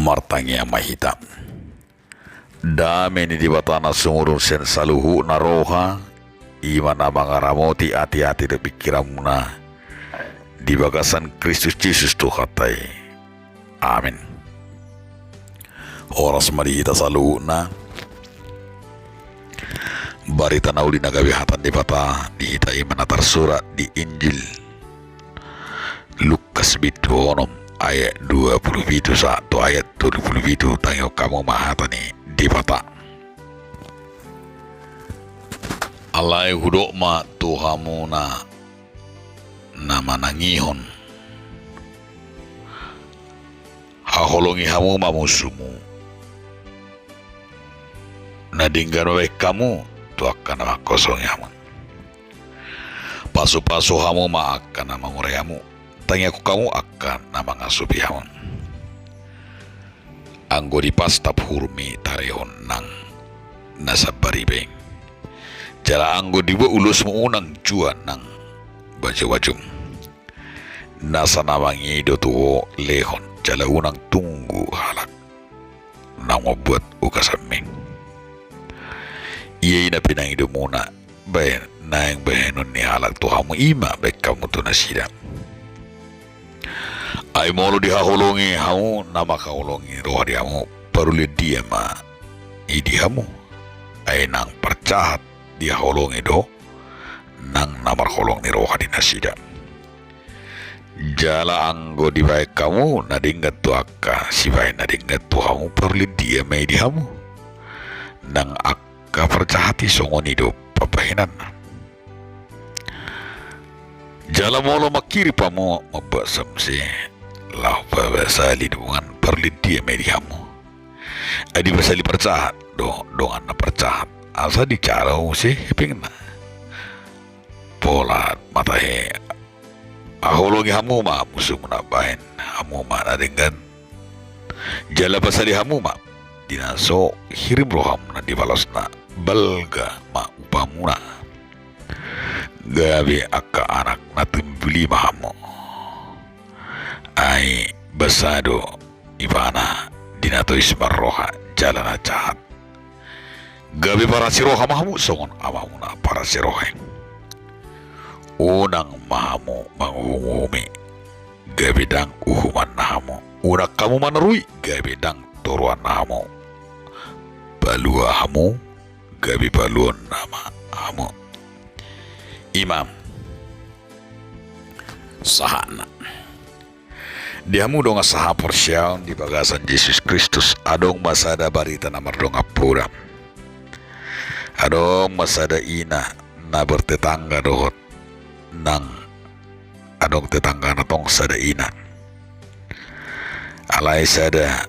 martangnya mahita dame ni di batana sumurun sen saluhu naroha imana mangaramoti hati-hati de pikiramuna di bagasan Kristus Yesus Tuhatai. Amin. Horas marihita saluhuna barita nauli nagawi hatan di bata di hita imana tersurat di Injil Lukas bidonom ayat 27 satu ayat 27 tangyo kamu mahatani di bata alai hudok ma tuhamuna nama nangihon haholongi hamu mamusumu nadinggan wek kamu tu akan nama kosong hamu pasu-pasu hamu ma akan nama ngureamu tanya aku kamu akan nama ngasupi hamu anggo di pastap hurmi tarehon nang nasabaribeng jala anggo diwa ulus muunang juan nang baca-wajum nasa nawangi do tuwo lehon jala unang tunggu halak nang buat ukasaming iya ina pinang ido muna bayan naing bayanon ni halak tuhamu ima baik kamu tu nasida ay molo dihaholongi hamu nama kaholongi roh diamu perlu dia ma idi hamu ay nang percahat dihaholongi do nang namar holong ni roh di nasida jala anggo di baik kamu nadingat tu akka si baik nadingat tu hamu perlu dia ma idi hamu nang akka percahati songoni do papahinan jala molo makiri pamu mabasam si lau babasali dengan perli dia mediamu adi basali percahat dongan na percahat asa dicarau sih pingna pola matahe aholongi hamu ma musuh munabain hamu ma nadenggan jala basali hamu ma dinaso hirim roham na dibalasna balga ma upamuna gawe akka anak na timbuli mahamu ai basado ibana dinato ismar roha jalana jahat gabi para siroha mahamu songon amamuna para siroha unang mahamu mangumumi gabi dang uhuman nahamu unak kamu manarui gabi dang toruan nahamu balua hamu gabi baluan nama hamu imam sahana diamu donga saha porsiaon di bagasan Yesus Kristus adong masada barita namar donga pura adong masada ina na bertetangga dohot nang adong tetangga na tong sada ina alai sada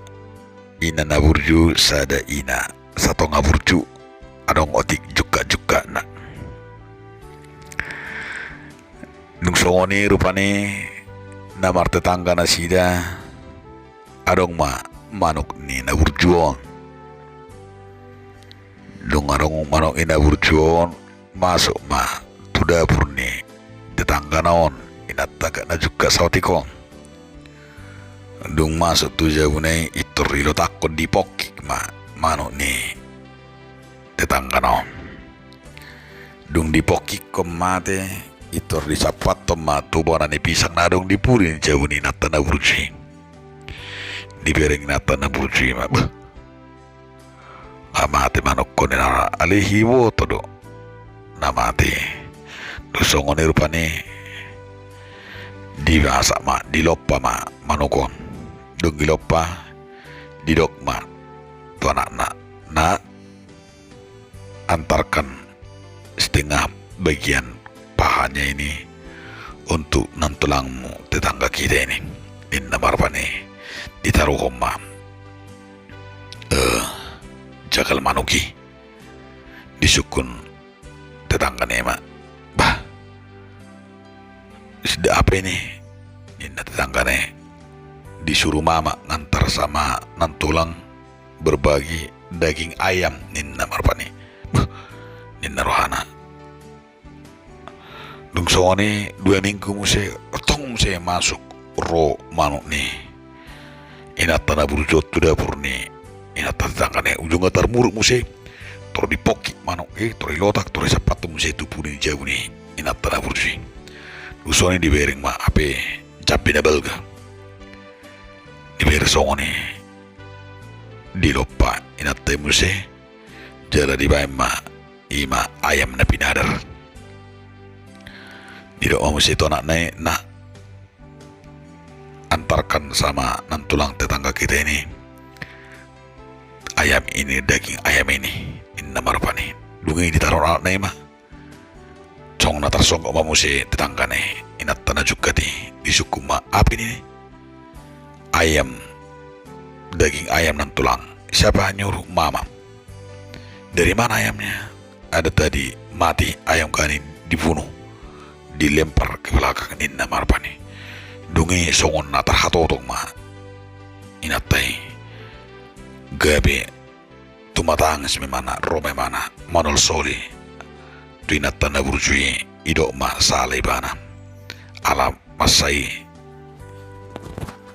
ina na burju sada ina satong burju adong otik juga na nung songoni rupane namar tetangga na sida adong ma manok ni na burjuon dung adong manok ina burjuon masuk ma tu dapur ni tetangga naon ina taga na juga sautikon dung masuk tu jabunai itur ilo takut dipokik ma manok ni tetangga naon dung dipokik kom mate itor di sapat toma tubona ni pisang nadong dipuri jauh ni nata na burji dibereng nata na burji ma amate manok ko ni na alihiwo todo namate dusongon ni rupane di basa ma di lopa ma manokon dung gilopa di dokma tu anak na antarkan setengah bagian pahanya ini untuk nantulangmu tetangga kita ini inna marpane ditaruh koma jakal manuki disukun tetangga nema bah sudah apa ini inna tetangga ne disuruh mama ngantar sama nantulang berbagi daging ayam ninna marpane ninna rohana dung sone 2 minggu muse masuk ro manuk nih Inata na burjot tu dapur ni. Inata tangkane ujung atar muruk muse. Toro di poki manok toro lotak toro sepatu muse tu puni jauh ni. Inata na burjot. Usoni di bereng ma ape capi na belga. Di bereng songoni. Di lopa inata muse. Jala di bae ma ima ayam na pinadar. Di doa muse to nak naik nak antarkan sama nantulang tetangga kita ini ayam ini, daging ayam ini marupani dungi ditaruh alat naik mah cong na tarsongko mamuse tetangga nih inat tanah juga di suku ma api ini ayam daging ayam nantulang siapa nyuruh mama dari mana ayamnya ada tadi mati ayam kani dibunuh dilempar ke belakang ninna marupani dungi songon na terhatotok ma inatai gabe tumatang sememana rome mana manol soli tu inata na burjui idok ma sale bana alam masai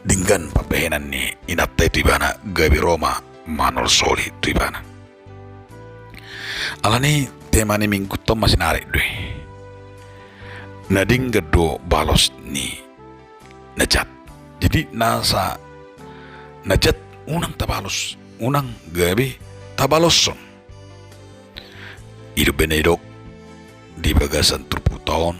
dinggan pabehenan ni inatai tu bana gabe roma manol soli tu bana alani tema ni minggu to masih narik deh nading gedo balos ni najat jadi nasa najat unang tabalos unang gabi tabaloson hidup benedok di bagasan 30 tahun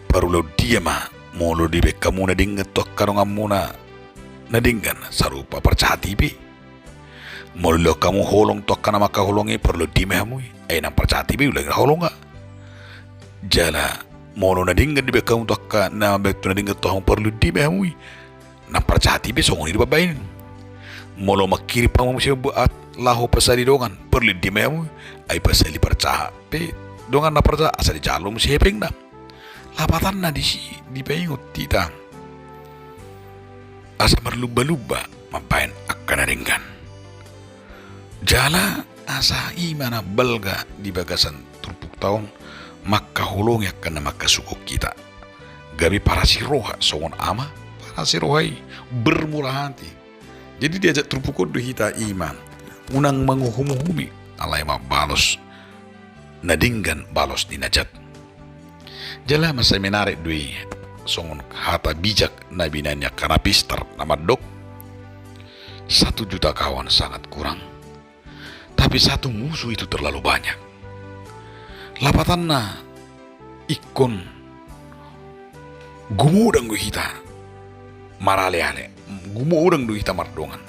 parulo dia mah molo di bek kamu nadinget to karong amuna nadinggan sarupa percaya tibi molo kamu holong to kana maka holongi perlu di mehmu nang percaya tibi ulah holong gak jala molo nadingan di bekang tokka na betu nadingan tohong perlu di behmui na percati be songoni di babain molo makiri pa mo siya buat laho pasali dongan perlu di behmui ay pasali percaya pe dongan na percaya asali jalo mo siya peng na lapatan na di paingot tita asa marluba-luba mampain akan nadingan jala asa imana belga di bagasan 30 tahun maka hulong yakan na makasuko kita gabi para siroha songon ama para sirohai bermurah hati jadi diajak terpukul do hita iman unang manguhumi alay balos nadinggan balos di najat jala masa menarik dui songon hata bijak na binanya kanapister nama dok 1 juta kawan sangat kurang tapi satu musuh itu terlalu banyak lapatan na ikon gumudang do hita marale-ale gumudang do hita mardongan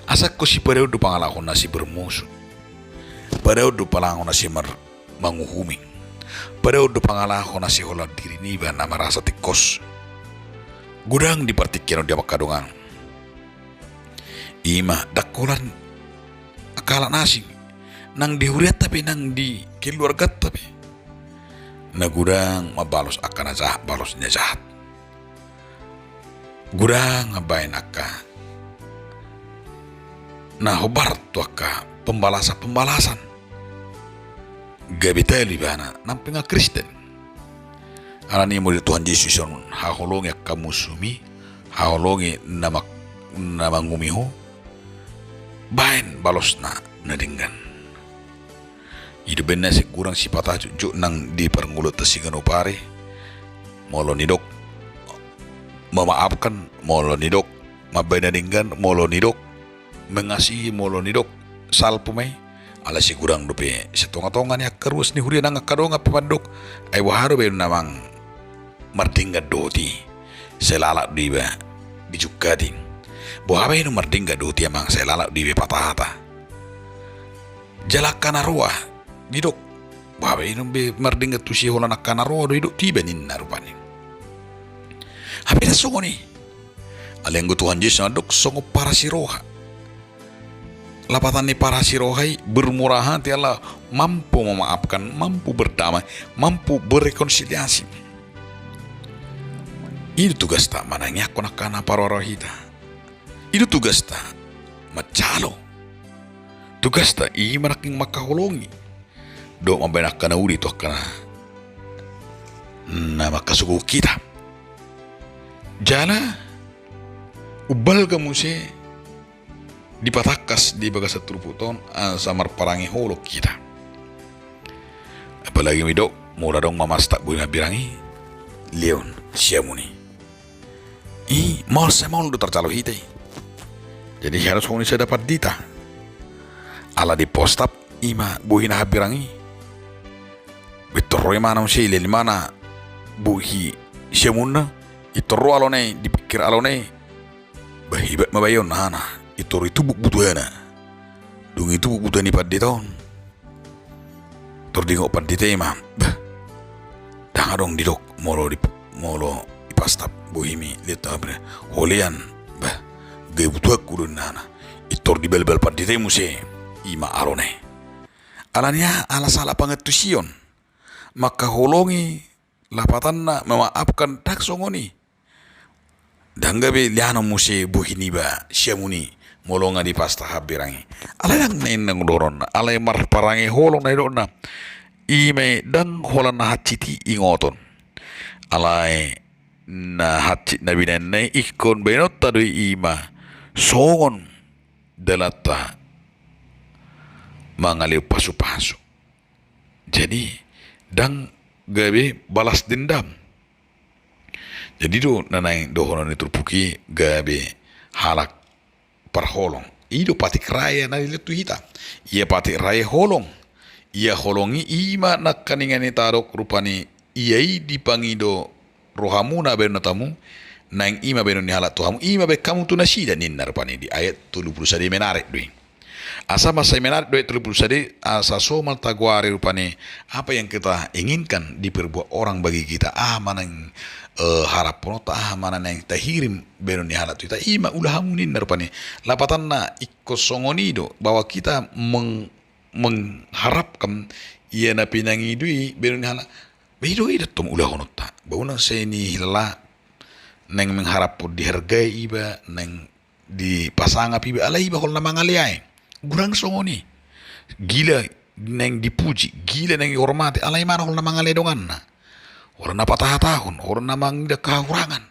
asak ko si pareo do pangalakon na si bermusuh pareo do palangon na si manguhumi pareo do pangalakon na si hola diri niba na marasa tikos gudang di partikyan dia makadongan ima dakulan akala nasing nang dihuriat tapi nang di keluarga tapi nagurang mabalos akan jahat balosnya jahat gurang ngabain akka nah hobar tu akka pembalasan gabitali bana nampinga Kristen alani mo Tuhan Yesus on haholongi akka musumi haholongi nama ngumiho bain balos na nadinggan hidup benar si kurang si patah cucuk nang di permulut tesigan opare molo nidok memaafkan molo nidok mabenadinggan molo nidok mengasihi molo nidok salpumai ala si kurang dope setonga-tonga ni akarus ni hurian nang akadonga pemadok ay waharo be namang mardingga doti selalak diba bijukati bohabe no mardingga doti amang selalak dibe patahata jalakana ruah didok babe ino be mardinga tusi hola nakana ro didok tiba ninna rupani habis songo ni alenggo Tuhan Yesus dok songo para siroha lapatan ni para sirohai bermurah hati Allah mampu memaafkan mampu berdamai mampu berrekonsiliasi itu tugas tak mananya aku nakana para rohita itu tugas tak macalo tugas tak i manaking makahulongi do mabenak kana uri to kana na makasuko kita jana ubal kamu se dipatakas di bagas truputon samar parangi holok kita. Apalagi midok mula dong mamastak buina birangi leon siamuni mal saya mau lu tercalo hite. Jadi harus honi saya dapat dita ala di postap ima buhina habirangi bitorro mana si leli mana buhi siamunna itorro alone dipikir alone bahibat mabayon nana itor itu butuhana dung itu butuhani pada tahun tordingok pada tema dah dong didok molo ipastap bohimi lihat apa holean gay butuh kurun nana itor di bel-bel pada temu se ima alone alanya ala salah pangetusion maka holongi lapatan na memaafkan tak songoni danggabe liano muse buhini ba siamuni molonga di pasta habirangi ala yang nang doron ala mar parangi holong na dona ime dang holan na haciti ingoton ala na hacit na binenne ikon benot tadu ima songon delata mangaliw pasu-pasu jadi dang gabe balas dendam jadi do nanay dohonon itu puki gabe halak parholong ido pati raya na litu hita ia pati raya holong ia holongi ima nakaningani tarok rupani iai dipangido rohamuna beno tamu nang ima beno ni halak tuhamu ima be kamu tu nasida ninnar pani di ayat 30 sadi menarik dui asa masa menarik dui 30 sadi asa somal taguari rupani apa yang kita inginkan diperbuat orang bagi kita manang harap ponota mana nang tahirim beno ni halat kita ima ulahamunin narpani lapatan na ikosongonido bahwa kita mengharapkan ia na pinangidui beno ni halat bedo ida tom ulahonota bauna seni hila nang mengharap dihargai iba nang dipasang api ala iba hol na mangaliay gurang songoni gila nang dipuji gila nang dihormati ala mana hol na mangalay dongan na orang na patah tahun, orang na mangda kahurangan.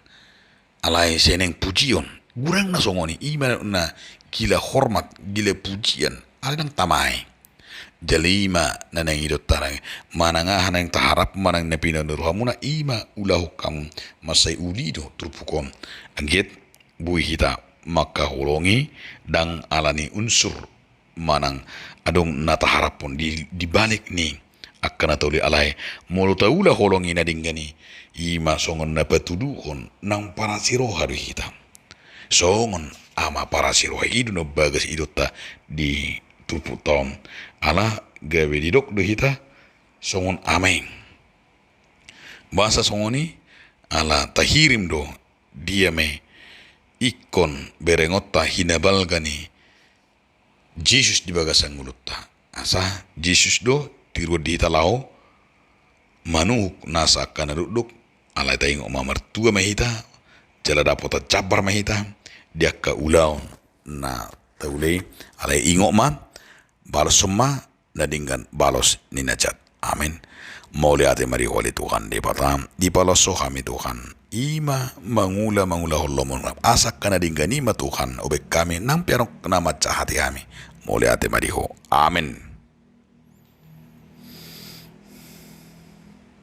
Alai seneng pujian, gurang na songoni, ima na gila hormat, gila pujian, alai nang tamai. Jalima na nang idot tarang, manangahan nang taharap, manang napina nurhamuna, ima ulahukam masay ulido, trupukom. Anggit, bui hita makahulongi, dang alani unsur, manang adong nataharap pun di balik ni. Akan atau li alai mulu taula holongi na dinggani ima songon na patuduhon nang para siro haru hitam songon ama para siro hidu no bagas idota di tupu tom ala gawe didok do hita songon ameng bahasa songoni ala tahirim do dia me ikon berengota hinabalgani Jesus di bagasan mulutta asa Jesus do tiru di talau manuk nasa kana duduk alai taingok mamertua mahita jala dapota cabar mahita dia ka ulau na taulei alai ingok ma balos semua na dinggan balos ninajat amin mau lihat mari wali Tuhan di patam di paloso kami Tuhan ima mangula holomon asak kana dinggan ima Tuhan obek kami nang piarok nama hati kami mau lihat mari ho amin.